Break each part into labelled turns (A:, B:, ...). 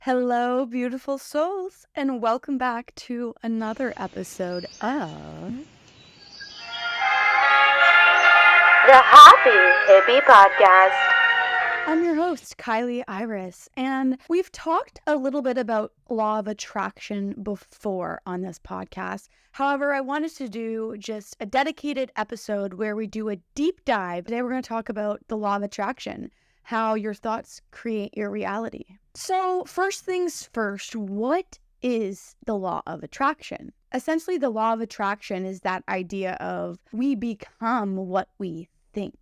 A: Hello, beautiful souls, and welcome back to another episode of
B: The Happy Hippie Podcast.
A: I'm your host, Kilee Iris, and we've talked a little bit about law of attraction before on this podcast. However, I wanted to do just a dedicated episode where we do a deep dive. Today, we're going to talk about the law of attraction, how your thoughts create your reality. So, first things first, what is the law of attraction? Essentially, the law of attraction is that idea of we become what we think.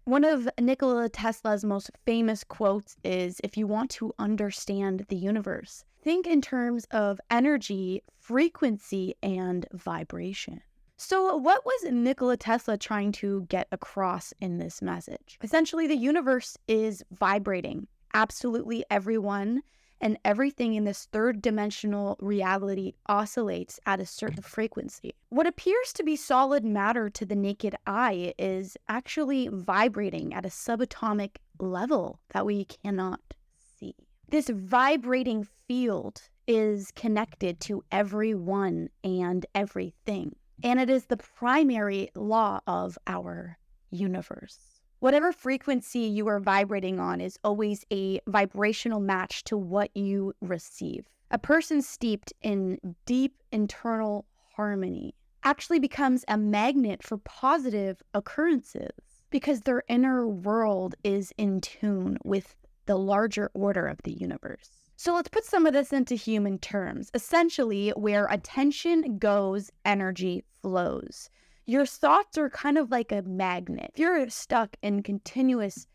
A: One of Nikola Tesla's most famous quotes is, if you want to understand the universe, think in terms of energy, frequency, and vibration. So what was Nikola Tesla trying to get across in this message? Essentially, the universe is vibrating. Absolutely everyone and everything in this third-dimensional reality oscillates at a certain frequency. What appears to be solid matter to the naked eye is actually vibrating at a subatomic level that we cannot see. This vibrating field is connected to everyone and everything, and it is the primary law of our universe. Whatever frequency you are vibrating on is always a vibrational match to what you receive. A person steeped in deep internal harmony actually becomes a magnet for positive occurrences because their inner world is in tune with the larger order of the universe. So let's put some of this into human terms. Essentially, where attention goes, energy flows. Your thoughts are kind of like a magnet. If you're stuck in continuous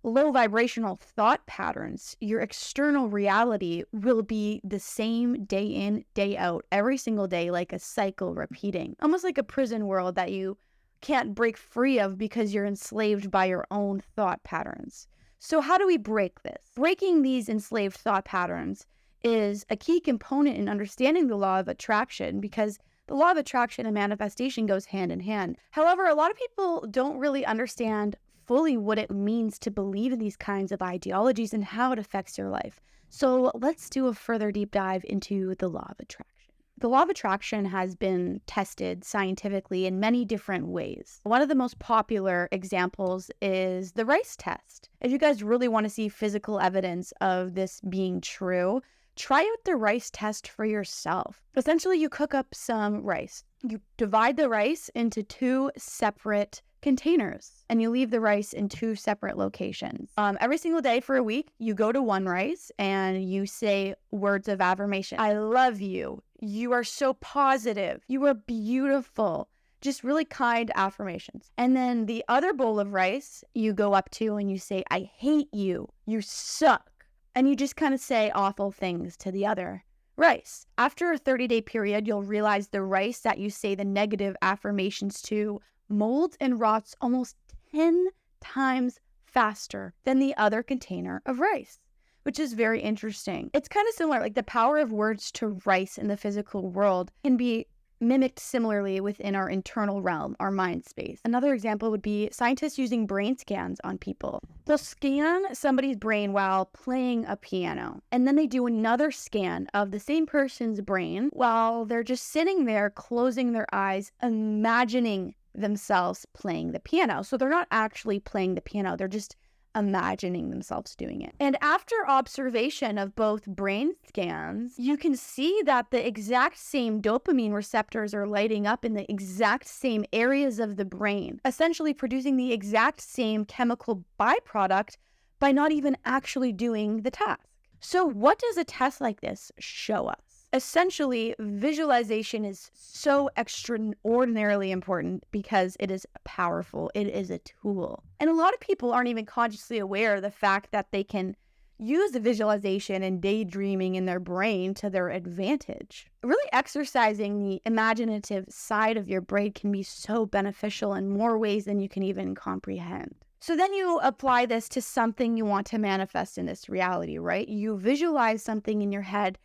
A: low vibrational thought patterns, your external reality will be the same day in, day out, every single day, like a cycle repeating. Almost like a prison world that you can't break free of because you're enslaved by your own thought patterns. So how do we break this? Breaking these enslaved thought patterns is a key component in understanding the law of attraction, because the law of attraction and manifestation goes hand in hand. However, a lot of people don't really understand fully what it means to believe in these kinds of ideologies and how it affects your life. So let's do a further deep dive into the law of attraction. The law of attraction has been tested scientifically in many different ways. One of the most popular examples is the rice test. If you guys really want to see physical evidence of this being true, try out the rice test for yourself. Essentially, you cook up some rice. You divide the rice into two separate containers, and you leave the rice in two separate locations. Every single day for a week, you go to one rice and you say words of affirmation. I love you. You are so positive. You are beautiful. Just really kind affirmations. And then the other bowl of rice, you go up to and you say, I hate you. You suck. And you just kind of say awful things to the other rice. After a 30-day period, you'll realize the rice that you say the negative affirmations to molds and rots almost 10 times faster than the other container of rice, which is very interesting. It's kind of similar, like the power of words to rice in the physical world can be mimicked similarly within our internal realm, our mind space. Another example would be scientists using brain scans on people. They'll scan somebody's brain while playing a piano, and then they do another scan of the same person's brain while they're just sitting there, closing their eyes, imagining themselves playing the piano. So they're not actually playing the piano, they're just imagining themselves doing it. And after observation of both brain scans, you can see that the exact same dopamine receptors are lighting up in the exact same areas of the brain, essentially producing the exact same chemical byproduct by not even actually doing the task. So what does a test like this show us? Essentially, visualization is so extraordinarily important because it is powerful. It is a tool. And a lot of people aren't even consciously aware of the fact that they can use the visualization and daydreaming in their brain to their advantage. Really exercising the imaginative side of your brain can be so beneficial in more ways than you can even comprehend. So then you apply this to something you want to manifest in this reality, right? You visualize something in your head,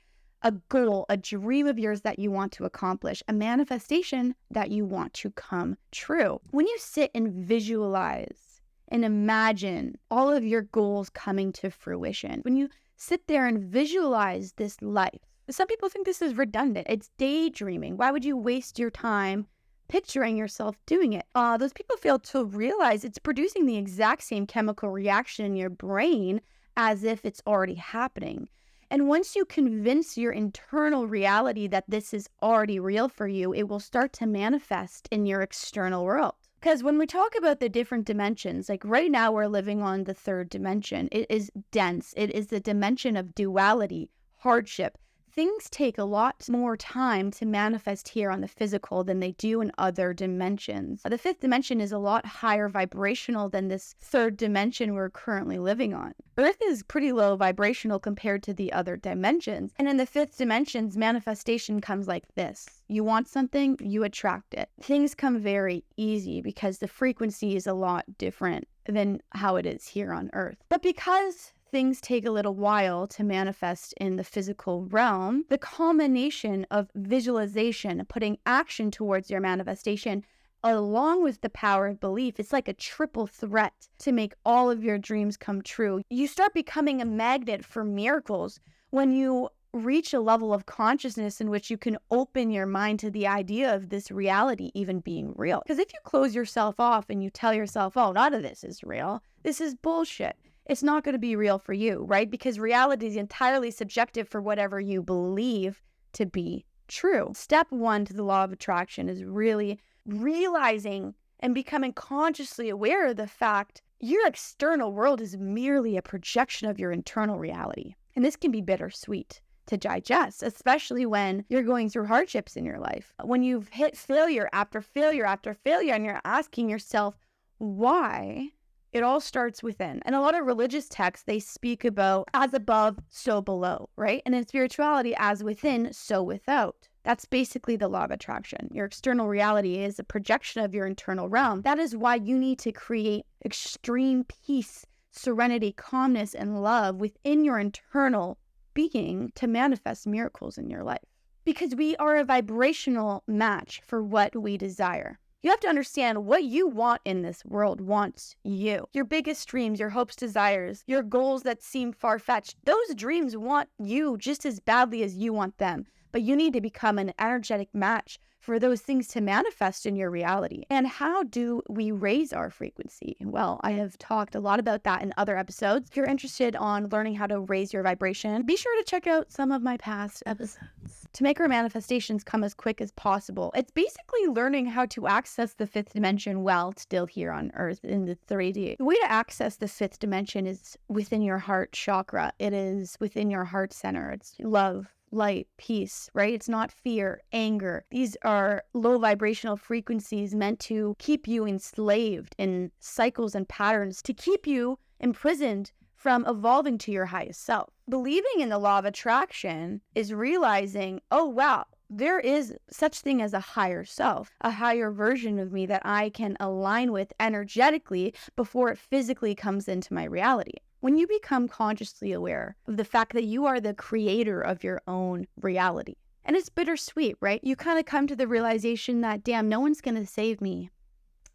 A: a goal, a dream of yours that you want to accomplish, a manifestation that you want to come true. When you sit and visualize and imagine all of your goals coming to fruition, when you sit there and visualize this life. Some people think this is redundant. It's daydreaming. Why would you waste your time picturing yourself doing it? Those people fail to realize it's producing the exact same chemical reaction in your brain as if it's already happening. And once you convince your internal reality that this is already real for you, it will start to manifest in your external world. Because when we talk about the different dimensions, like right now we're living on the third dimension. It is dense. It is the dimension of duality, hardship. Things take a lot more time to manifest here on the physical than they do in other dimensions. The fifth dimension is a lot higher vibrational than this third dimension we're currently living on. Earth is pretty low vibrational compared to the other dimensions. And in the fifth dimensions, manifestation comes like this. You want something, you attract it. Things come very easy because the frequency is a lot different than how it is here on Earth. But because things take a little while to manifest in the physical realm, the culmination of visualization, putting action towards your manifestation, along with the power of belief, it's like a triple threat to make all of your dreams come true. You start becoming a magnet for miracles when you reach a level of consciousness in which you can open your mind to the idea of this reality even being real. Because if you close yourself off and you tell yourself, oh, none of this is real, this is bullshit, it's not going to be real for you, right? Because reality is entirely subjective for whatever you believe to be true. Step one to the law of attraction is really realizing and becoming consciously aware of the fact your external world is merely a projection of your internal reality. And this can be bittersweet to digest, especially when you're going through hardships in your life. When you've hit failure after failure after failure and you're asking yourself, why? It all starts within. And a lot of religious texts, they speak about as above, so below, right? And in spirituality, as within, so without. That's basically the law of attraction. Your external reality is a projection of your internal realm. That is why you need to create extreme peace, serenity, calmness, and love within your internal being to manifest miracles in your life. Because we are a vibrational match for what we desire. You have to understand what you want in this world wants you. Your biggest dreams, your hopes, desires, your goals that seem far-fetched, those dreams want you just as badly as you want them. But you need to become an energetic match for those things to manifest in your reality. And how do we raise our frequency? Well, I have talked a lot about that in other episodes. If you're interested on learning how to raise your vibration, be sure to check out some of my past episodes. To make our manifestations come as quick as possible, it's basically learning how to access the fifth dimension while still here on Earth in the 3D. The way to access the fifth dimension is within your heart chakra. It is within your heart center. It's love, light, peace, right? It's not fear, anger. These are low vibrational frequencies meant to keep you enslaved in cycles and patterns, to keep you imprisoned from evolving to your highest self. Believing in the law of attraction is realizing, oh wow, there is such thing as a higher self, a higher version of me that I can align with energetically before it physically comes into my reality. When you become consciously aware of the fact that you are the creator of your own reality, and it's bittersweet, right? You kind of come to the realization that, damn, no one's going to save me.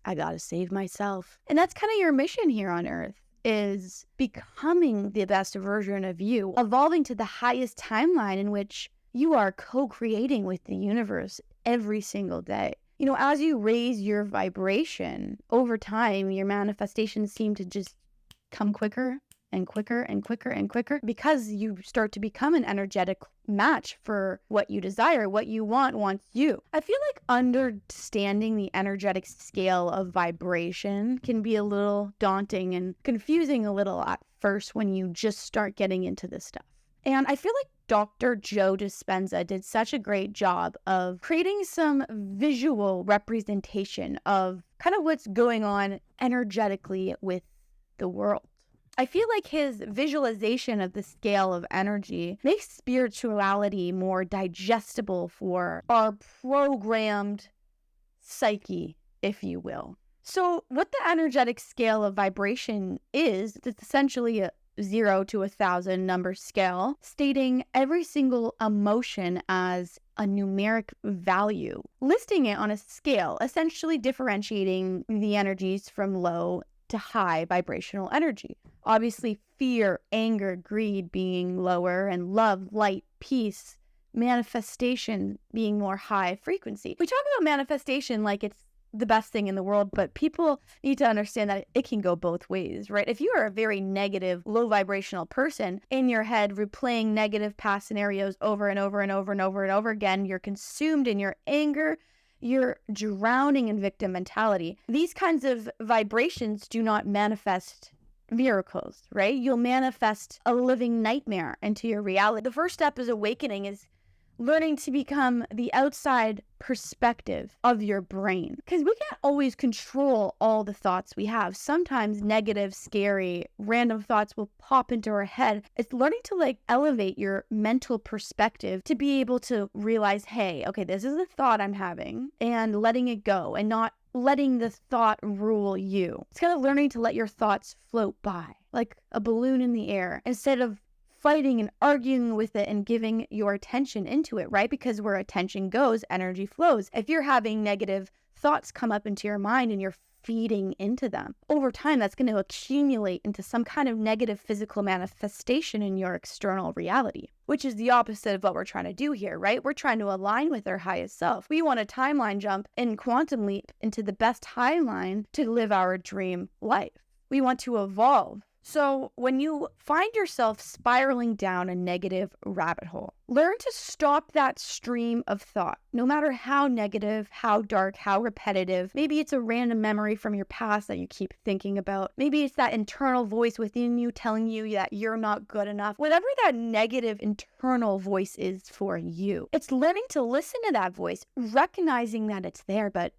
A: I got to save myself. And that's kind of your mission here on Earth, is becoming the best version of you, evolving to the highest timeline in which you are co-creating with the universe every single day. You know, as you raise your vibration over time, your manifestations seem to just come quicker and quicker and quicker and quicker because you start to become an energetic match for what you desire, what you want wants you. I feel like understanding the energetic scale of vibration can be a little daunting and confusing a little at first when you just start getting into this stuff. And I feel like Dr. Joe Dispenza did such a great job of creating some visual representation of kind of what's going on energetically with the world. I feel like his visualization of the scale of energy makes spirituality more digestible for our programmed psyche, if you will. So what the energetic scale of vibration is, it's essentially a 0 to 1,000 number scale, stating every single emotion as a numeric value, listing it on a scale, essentially differentiating the energies from low to high vibrational energy. Obviously, fear, anger, greed being lower, and love, light, peace, manifestation being more high frequency. We talk about manifestation like it's the best thing in the world, but people need to understand that it can go both ways, right? If you are a very negative, low vibrational person in your head, replaying negative past scenarios over and over and over and over and over again, you're consumed in your anger, you're drowning in victim mentality. These kinds of vibrations do not manifest miracles, right? You'll manifest a living nightmare into your reality. The first step is awakening, is learning to become the outside perspective of your brain. Because we can't always control all the thoughts we have. Sometimes negative, scary, random thoughts will pop into our head. It's learning to elevate your mental perspective to be able to realize, hey, okay, this is a thought I'm having, and letting it go and not letting the thought rule you. It's kind of learning to let your thoughts float by like a balloon in the air instead of fighting and arguing with it and giving your attention into it, right? Because where attention goes, energy flows. If you're having negative thoughts come up into your mind and you're feeding into them, over time, that's going to accumulate into some kind of negative physical manifestation in your external reality, which is the opposite of what we're trying to do here, right? We're trying to align with our highest self. We want a timeline jump and quantum leap into the best timeline to live our dream life. We want to evolve. So when you find yourself spiraling down a negative rabbit hole, learn to stop that stream of thought, no matter how negative, how dark, how repetitive. Maybe it's a random memory from your past that you keep thinking about. Maybe it's that internal voice within you telling you that you're not good enough. Whatever that negative internal voice is for you, it's learning to listen to that voice, recognizing that it's there, but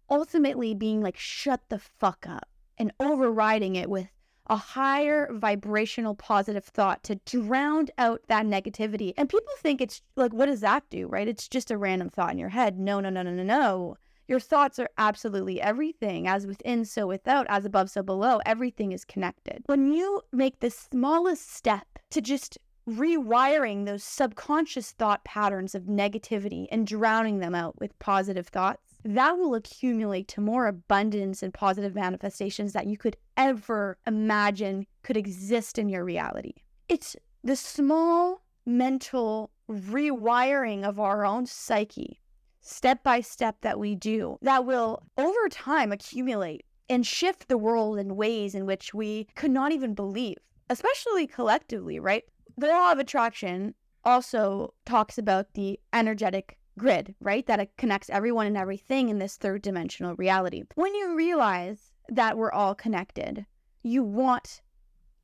A: ultimately being like, shut the fuck up, and overriding it with a higher vibrational positive thought to drown out that negativity. And people think it's like, what does that do, right? It's just a random thought in your head. No. Your thoughts are absolutely everything. As within, so without. As above, so below. Everything is connected. When you make the smallest step to just rewiring those subconscious thought patterns of negativity and drowning them out with positive thoughts, that will accumulate to more abundance and positive manifestations that you could ever imagine could exist in your reality. It's the small mental rewiring of our own psyche, step by step, that we do that will over time accumulate and shift the world in ways in which we could not even believe, especially collectively, right? The law of attraction also talks about the energetic grid, right? That it connects everyone and everything in this third dimensional reality. When you realize that we're all connected, you want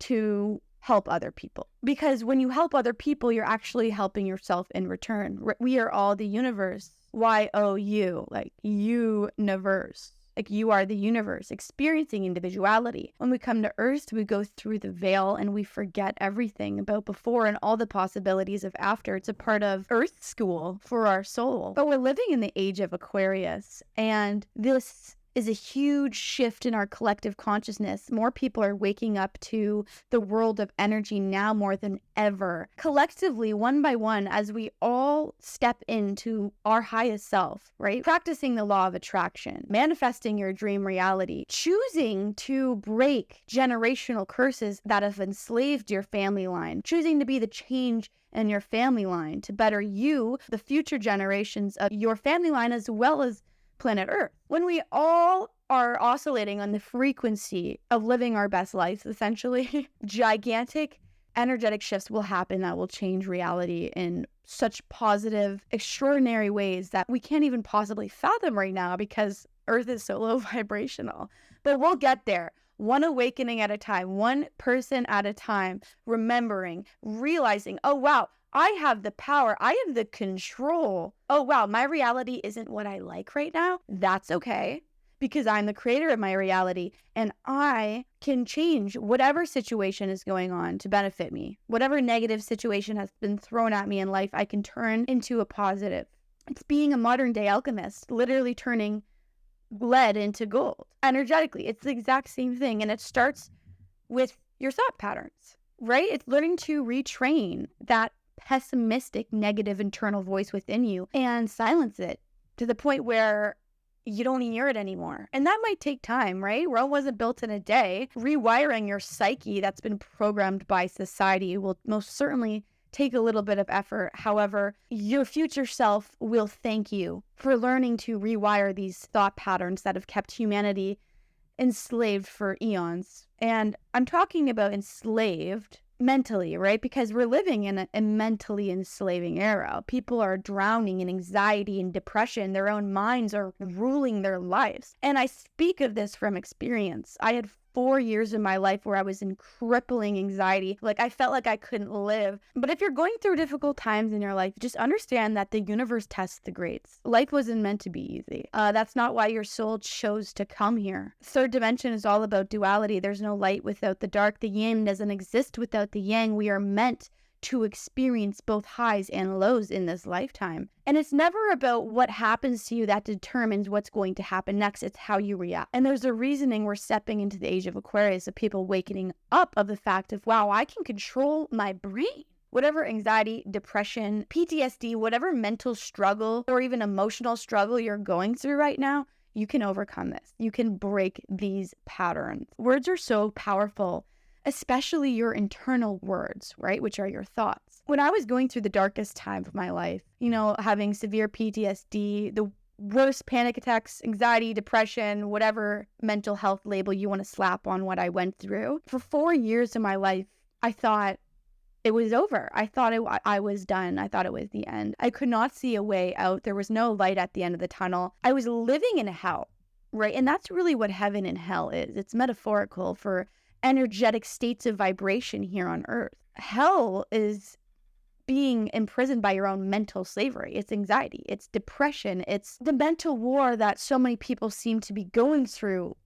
A: to help other people. Because when you help other people, you're actually helping yourself in return. We are all the universe. Y-O-U, like universe. Like you are the universe, experiencing individuality. When we come to Earth, we go through the veil and we forget everything about before and all the possibilities of after. It's a part of Earth school for our soul. But we're living in the age of Aquarius, and this is a huge shift in our collective consciousness. More people are waking up to the world of energy now more than ever. Collectively, one by one, as we all step into our highest self, right? Practicing the law of attraction, manifesting your dream reality, choosing to break generational curses that have enslaved your family line, choosing to be the change in your family line to better you, the future generations of your family line, as well as planet Earth. When we all are oscillating on the frequency of living our best lives, essentially, gigantic energetic shifts will happen that will change reality in such positive, extraordinary ways that we can't even possibly fathom right now because Earth is so low vibrational. But we'll get there. One awakening at a time, one person at a time, remembering, realizing, oh wow, I have the power. I have the control. Oh, wow, my reality isn't what I like right now. That's okay, because I'm the creator of my reality and I can change whatever situation is going on to benefit me. Whatever negative situation has been thrown at me in life, I can turn into a positive. It's being a modern day alchemist, literally turning lead into gold. Energetically, it's the exact same thing. And it starts with your thought patterns, right? It's learning to retrain that pessimistic, negative internal voice within you and silence it to the point where you don't hear it anymore. And that might take time, right? Rome wasn't built in a day. Rewiring your psyche that's been programmed by society will most certainly take a little bit of effort. However, your future self will thank you for learning to rewire these thought patterns that have kept humanity enslaved for eons. And I'm talking about enslaved mentally, right? Because we're living in a mentally enslaving era. People are drowning in anxiety and depression. Their own minds are ruling their lives. And I speak of this from experience. I had 4 years in my life where I was in crippling anxiety. Like, I felt like I couldn't live. But if you're going through difficult times in your life, just understand that the universe tests the greats. Life wasn't meant to be easy. That's not why your soul chose to come here. Third dimension is all about duality. There's no light without the dark. The yin doesn't exist without the yang. We are meant to experience both highs and lows in this lifetime. And it's never about what happens to you that determines what's going to happen next. It's how you react. And there's a reasoning we're stepping into the age of Aquarius of people waking up of the fact of, wow, I can control my brain. Whatever anxiety, depression, PTSD, whatever mental struggle or even emotional struggle you're going through right now, you can overcome this. You can break these patterns. Words are so powerful, especially your internal words, right? Which are your thoughts. When I was going through the darkest time of my life, having severe PTSD, the worst panic attacks, anxiety, depression, whatever mental health label you want to slap on what I went through, for 4 years of my life, I thought it was over. I thought I was done. I thought it was the end. I could not see a way out. There was no light at the end of the tunnel. I was living in hell, right? And that's really what heaven and hell is. It's metaphorical for energetic states of vibration here on earth. Hell is being imprisoned by your own mental slavery. It's anxiety, it's depression, it's the mental war that so many people seem to be going through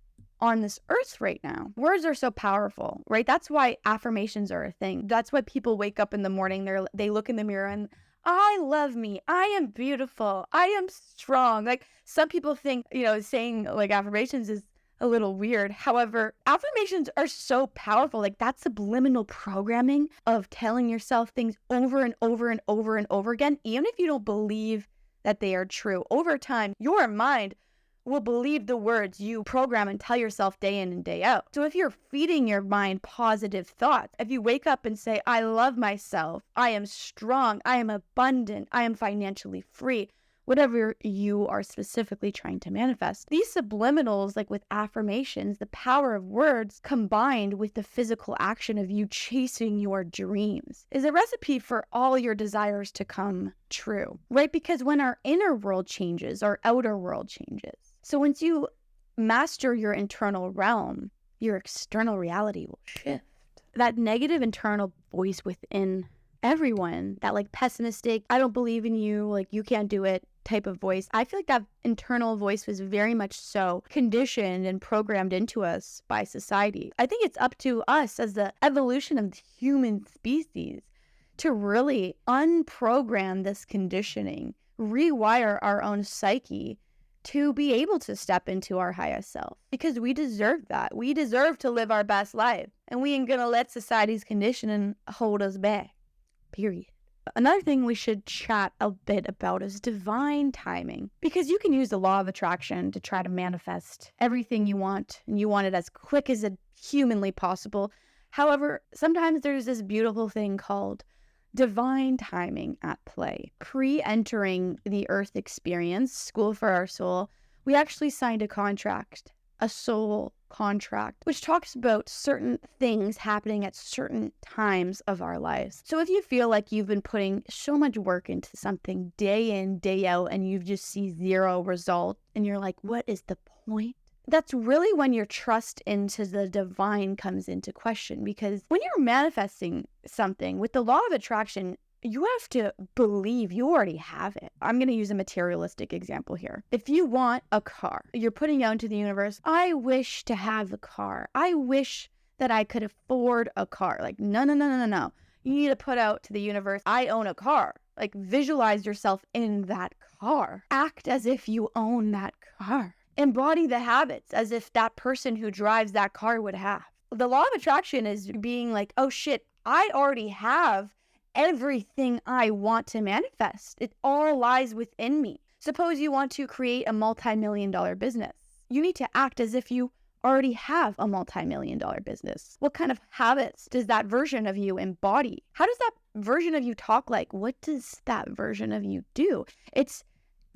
A: on this earth right now. Words are so powerful, right? That's why affirmations are a thing. That's why people wake up in the morning, they look in the mirror and I love me. I am beautiful. I am strong. Like, some people think, saying like affirmations is a little weird. However, affirmations are so powerful. Like, that subliminal programming of telling yourself things over and over and over and over again, even if you don't believe that they are true. Over time, your mind will believe the words you program and tell yourself day in and day out. So if you're feeding your mind positive thoughts, if you wake up and say, I love myself, I am strong, I am abundant, I am financially free, whatever you are specifically trying to manifest. These subliminals, like with affirmations, the power of words combined with the physical action of you chasing your dreams is a recipe for all your desires to come true, right? Because when our inner world changes, our outer world changes. So once you master your internal realm, your external reality will shift. That negative internal voice within everyone, that like pessimistic, I don't believe in you, like you can't do it type of voice, I feel like that internal voice was very much so conditioned and programmed into us by society. I think it's up to us as the evolution of the human species to really unprogram this conditioning, rewire our own psyche to be able to step into our highest self, because we deserve that. We deserve to live our best life, and we ain't gonna let society's conditioning hold us back, period. Another thing we should chat a bit about is divine timing, because you can use the law of attraction to try to manifest everything you want, and you want it as quick as it humanly possible. However, sometimes there's this beautiful thing called divine timing at play. Pre-entering the earth experience, School for Our Soul, we actually signed a contract, a soul contract, which talks about certain things happening at certain times of our lives. So if you feel like you've been putting so much work into something day in, day out, and you just see zero result, and you're like, what is the point? That's really when your trust into the divine comes into question, because when you're manifesting something with the law of attraction, you have to believe you already have it. I'm going to use a materialistic example here. If you want a car, you're putting out into the universe, I wish to have a car. I wish that I could afford a car. Like, no. You need to put out to the universe, I own a car. Like, visualize yourself in that car. Act as if you own that car. Embody the habits as if that person who drives that car would have. The law of attraction is being like, oh shit, I already have everything I want to manifest. It all lies within me. Suppose you want to create a multi-million-dollar business. You need to act as if you already have a multi-million-dollar business. What kind of habits does that version of you embody? How does that version of you talk like? What does that version of you do? It's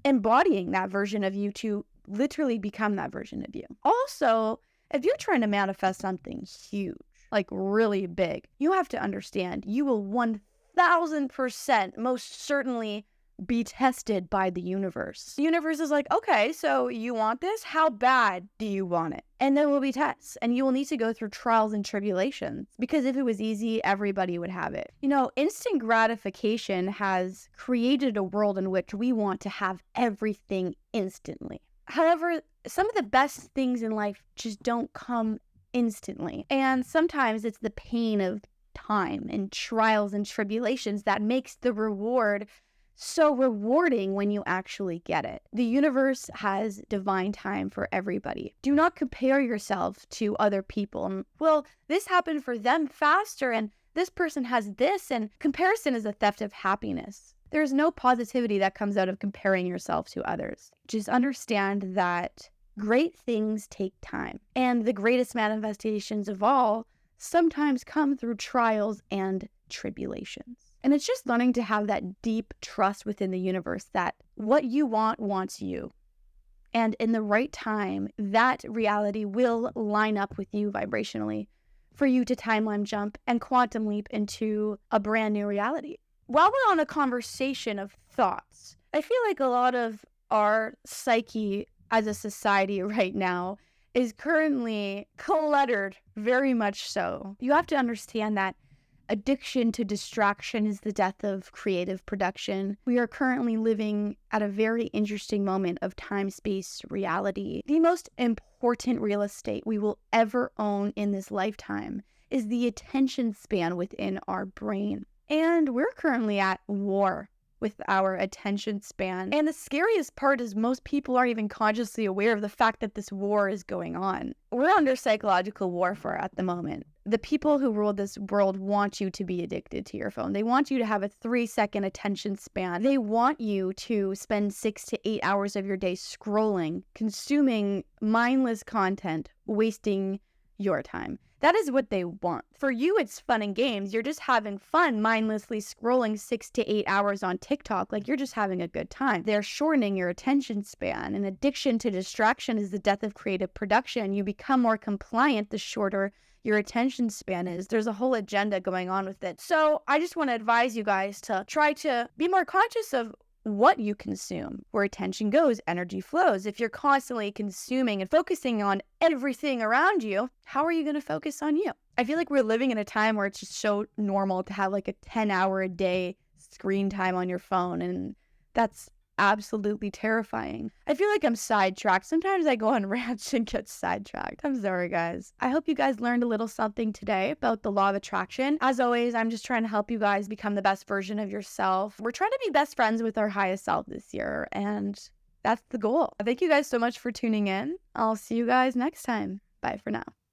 A: embodying that version of you to literally become that version of you. Also, if you're trying to manifest something huge, like really big, you have to understand you will 1000% most certainly be tested by the universe. The universe is like, okay, so you want this? How bad do you want it? And there will be tests, and you will need to go through trials and tribulations, because if it was easy, everybody would have it. Instant gratification has created a world in which we want to have everything instantly. However, some of the best things in life just don't come instantly. And sometimes it's the pain of time and trials and tribulations that makes the reward so rewarding when you actually get it. The universe has divine time for everybody. Do not compare yourself to other people. Well, this happened for them faster, and this person has this, and comparison is a theft of happiness. There's no positivity that comes out of comparing yourself to others. Just understand that great things take time, and the greatest manifestations of all sometimes come through trials and tribulations. And it's just learning to have that deep trust within the universe that what you want wants you. And in the right time, that reality will line up with you vibrationally for you to timeline jump and quantum leap into a brand new reality. While we're on a conversation of thoughts, I feel like a lot of our psyche as a society right now is currently cluttered, very much so. You have to understand that addiction to distraction is the death of creative production. We are currently living at a very interesting moment of time-space reality. The most important real estate we will ever own in this lifetime is the attention span within our brain. And we're currently at war with our attention span. And the scariest part is most people aren't even consciously aware of the fact that this war is going on. We're under psychological warfare at the moment. The people who rule this world want you to be addicted to your phone. They want you to have a 3-second attention span. They want you to spend 6 to 8 hours of your day scrolling, consuming mindless content, wasting your time. That is what they want. For you, it's fun and games. You're just having fun mindlessly scrolling 6 to 8 hours on TikTok. Like you're just having a good time. They're shortening your attention span. And addiction to distraction is the death of creative production. You become more compliant the shorter your attention span is. There's a whole agenda going on with it. So I just want to advise you guys to try to be more conscious of what you consume. Where attention goes, energy flows. If you're constantly consuming and focusing on everything around you, how are you going to focus on you? I feel like we're living in a time where it's just so normal to have like a 10-hour a day screen time on your phone, and that's absolutely terrifying. I feel like I'm sidetracked. Sometimes I go on rants and get sidetracked. I'm sorry, guys. I hope you guys learned a little something today about the law of attraction. As always, I'm just trying to help you guys become the best version of yourself. We're trying to be best friends with our highest self this year, and that's the goal. Thank you guys so much for tuning in. I'll see you guys next time. Bye for now.